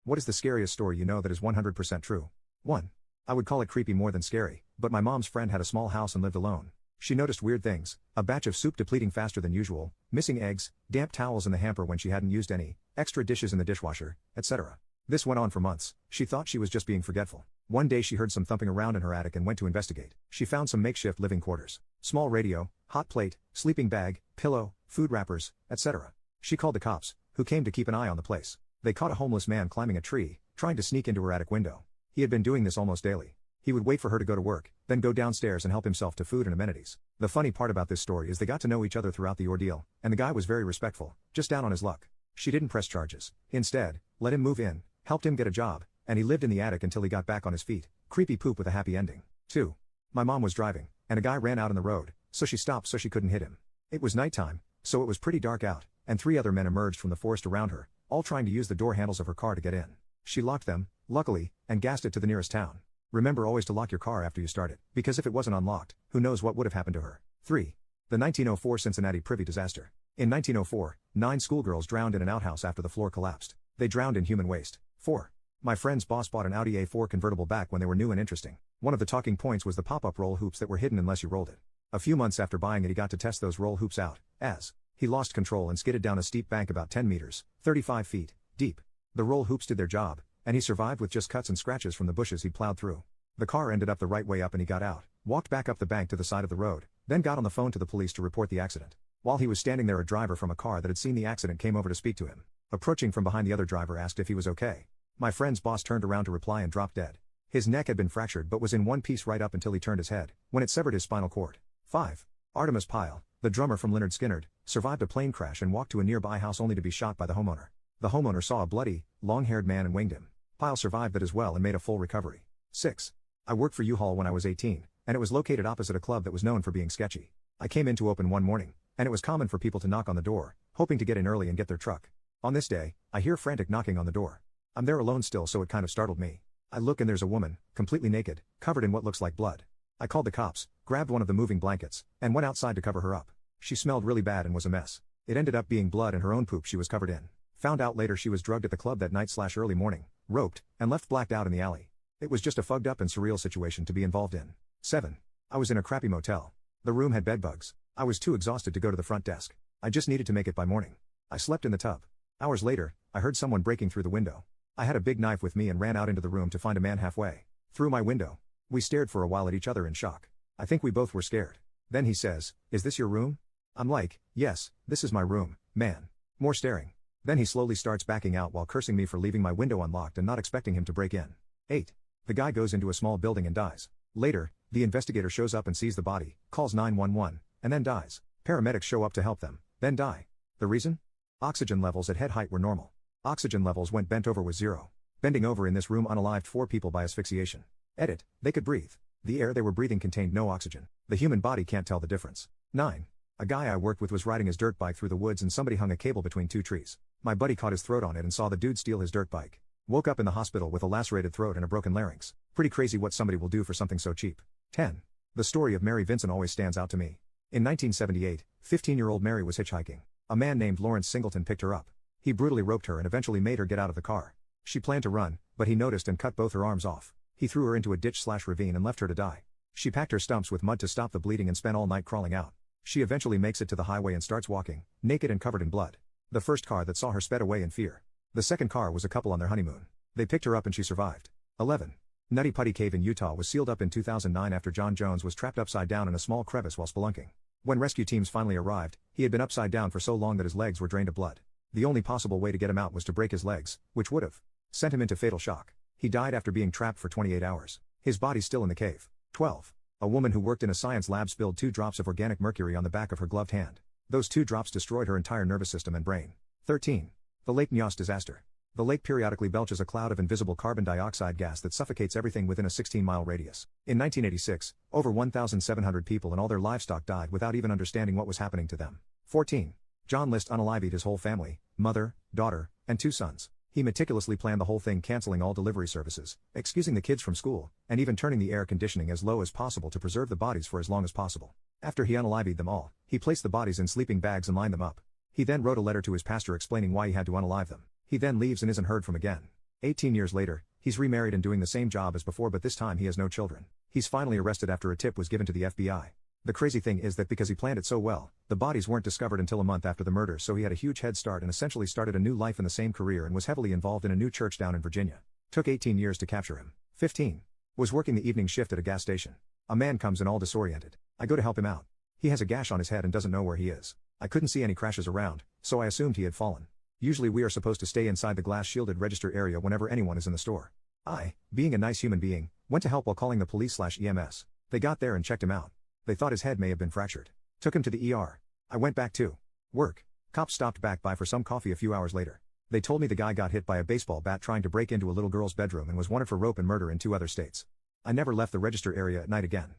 What is the scariest story you know that is 100% true? 1. I would call it creepy more than scary, but my mom's friend had a small house and lived alone. She noticed weird things: a batch of soup depleting faster than usual, missing eggs, damp towels in the hamper when she hadn't used any, extra dishes in the dishwasher, etc. This went on for months. She thought she was just being forgetful. One day she heard some thumping around in her attic and went to investigate. She found some makeshift living quarters: small radio, hot plate, sleeping bag, pillow, food wrappers, etc. She called the cops, who came to keep an eye on the place. They caught a homeless man climbing a tree, trying to sneak into her attic window. He had been doing this almost daily. He would wait for her to go to work, then go downstairs and help himself to food and amenities. The funny part about this story is they got to know each other throughout the ordeal, and the guy was very respectful, just down on his luck. She didn't press charges. Instead, let him move in, helped him get a job, and he lived in the attic until he got back on his feet. Creepy poop with a happy ending. 2. My mom was driving, and a guy ran out on the road, so she stopped so she couldn't hit him. It was nighttime, so it was pretty dark out, and 3 other men emerged from the forest around her, all trying to use the door handles of her car to get in. She locked them, luckily, and gassed it to the nearest town. Remember always to lock your car after you start it, because if it wasn't unlocked, who knows what would have happened to her. 3. The 1904 Cincinnati Privy disaster. In 1904, 9 schoolgirls drowned in an outhouse after the floor collapsed. They drowned in human waste. 4. My friend's boss bought an Audi A4 convertible back when they were new and interesting. One of the talking points was the pop-up roll hoops that were hidden unless you rolled it. A few months after buying it, he got to test those roll hoops out, as he lost control and skidded down a steep bank about 10 meters, 35 feet, deep. The roll hoops did their job, and he survived with just cuts and scratches from the bushes he plowed through. The car ended up the right way up and he got out, walked back up the bank to the side of the road, then got on the phone to the police to report the accident. While he was standing there, a driver from a car that had seen the accident came over to speak to him. Approaching from behind, the other driver asked if he was okay. My friend's boss turned around to reply and dropped dead. His neck had been fractured but was in one piece right up until he turned his head, when it severed his spinal cord. 5. Artemis Pyle, the drummer from Lynyrd Skynyrd, survived a plane crash and walked to a nearby house only to be shot by the homeowner. The homeowner saw a bloody, long-haired man and winged him. Pyle survived that as well and made a full recovery. 6. I worked for U-Haul when I was 18, and it was located opposite a club that was known for being sketchy. I came in to open one morning, and it was common for people to knock on the door, hoping to get in early and get their truck. On this day, I hear frantic knocking on the door. I'm there alone still, so it kind of startled me. I look and there's a woman, completely naked, covered in what looks like blood. I called the cops, grabbed one of the moving blankets, and went outside to cover her up. She smelled really bad and was a mess. It ended up being blood and her own poop she was covered in. Found out later she was drugged at the club that night/early morning, roped, and left blacked out in the alley. It was just a fucked up and surreal situation to be involved in. 7. I was in a crappy motel. The room had bed bugs. I was too exhausted to go to the front desk. I just needed to make it by morning. I slept in the tub. Hours later, I heard someone breaking through the window. I had a big knife with me and ran out into the room to find a man halfway through my window. We stared for a while at each other in shock. I think we both were scared. Then he says, "Is this your room?" I'm like, "Yes, this is my room, man." More staring. Then he slowly starts backing out while cursing me for leaving my window unlocked and not expecting him to break in. 8. The guy goes into a small building and dies. Later, the investigator shows up and sees the body, calls 911, and then dies. Paramedics show up to help them, then die. The reason? Oxygen levels at head height were normal. Oxygen levels when bent over was 0. Bending over in this room unalived 4 people by asphyxiation. Edit, they could breathe. The air they were breathing contained no oxygen. The human body can't tell the difference. 9. A guy I worked with was riding his dirt bike through the woods and somebody hung a cable between 2 trees. My buddy caught his throat on it and saw the dude steal his dirt bike. Woke up in the hospital with a lacerated throat and a broken larynx. Pretty crazy what somebody will do for something so cheap. 10. The story of Mary Vincent always stands out to me. In 1978, 15-year-old Mary was hitchhiking. A man named Lawrence Singleton picked her up. He brutally roped her and eventually made her get out of the car. She planned to run, but he noticed and cut both her arms off. He threw her into a ditch/ravine and left her to die. She packed her stumps with mud to stop the bleeding and spent all night crawling out. She eventually makes it to the highway and starts walking, naked and covered in blood. The first car that saw her sped away in fear. The second car was a couple on their honeymoon. They picked her up and she survived. 11. Nutty Putty Cave in Utah was sealed up in 2009 after John Jones was trapped upside down in a small crevice while spelunking. When rescue teams finally arrived, he had been upside down for so long that his legs were drained of blood. The only possible way to get him out was to break his legs, which would have sent him into fatal shock. He died after being trapped for 28 hours. His body's still in the cave. 12. A woman who worked in a science lab spilled 2 drops of organic mercury on the back of her gloved hand. Those 2 drops destroyed her entire nervous system and brain. 13. The Lake Nyos disaster. The lake periodically belches a cloud of invisible carbon dioxide gas that suffocates everything within a 16-mile radius. In 1986, over 1,700 people and all their livestock died without even understanding what was happening to them. 14. John List unalived his whole family, mother, daughter, and 2 sons. He meticulously planned the whole thing, canceling all delivery services, excusing the kids from school, and even turning the air conditioning as low as possible to preserve the bodies for as long as possible. After he unalived them all, he placed the bodies in sleeping bags and lined them up. He then wrote a letter to his pastor explaining why he had to unalive them. He then leaves and isn't heard from again. 18 years later, he's remarried and doing the same job as before, but this time he has no children. He's finally arrested after a tip was given to the FBI. The crazy thing is that because he planned it so well, the bodies weren't discovered until a month after the murder, so he had a huge head start and essentially started a new life in the same career and was heavily involved in a new church down in Virginia. Took 18 years to capture him. 15. Was working the evening shift at a gas station. A man comes in all disoriented. I go to help him out. He has a gash on his head and doesn't know where he is. I couldn't see any crashes around, so I assumed he had fallen. Usually we are supposed to stay inside the glass-shielded register area whenever anyone is in the store. I, being a nice human being, went to help while calling the police/EMS. They got there and checked him out. They thought his head may have been fractured. Took him to the ER. I went back to work. Cops stopped back by for some coffee a few hours later. They told me the guy got hit by a baseball bat trying to break into a little girl's bedroom and was wanted for rope and murder in 2 other states. I never left the register area at night again.